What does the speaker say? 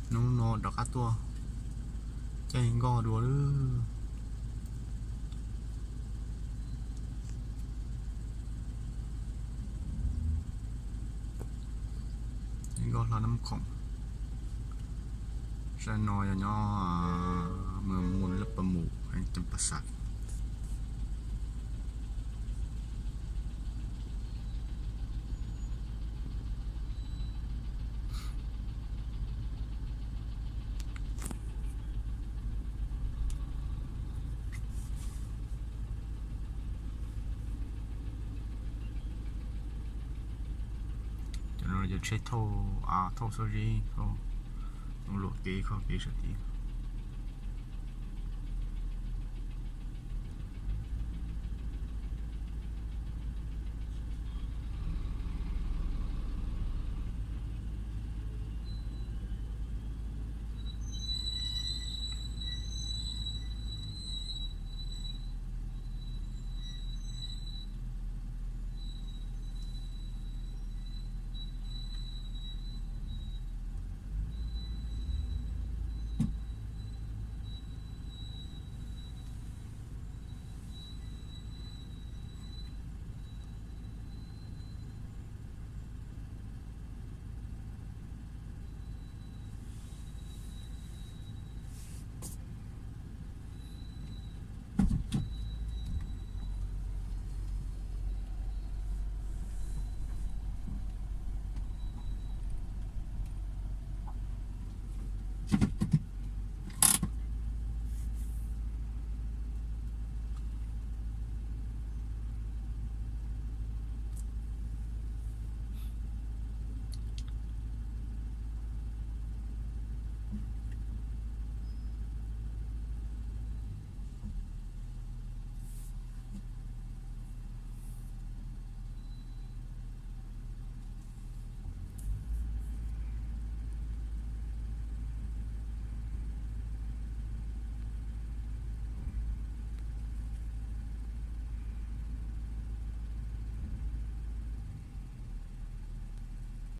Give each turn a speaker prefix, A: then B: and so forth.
A: nó đọc cá tua chạy gò đùa nữa gò là nấm khổng ra nồi ở nhỏ mà muốn lập bầm mù anh chấm bát sạch rồi giờ chơi thô thô số gì thô luộc kỹ không kỹ sự kỹ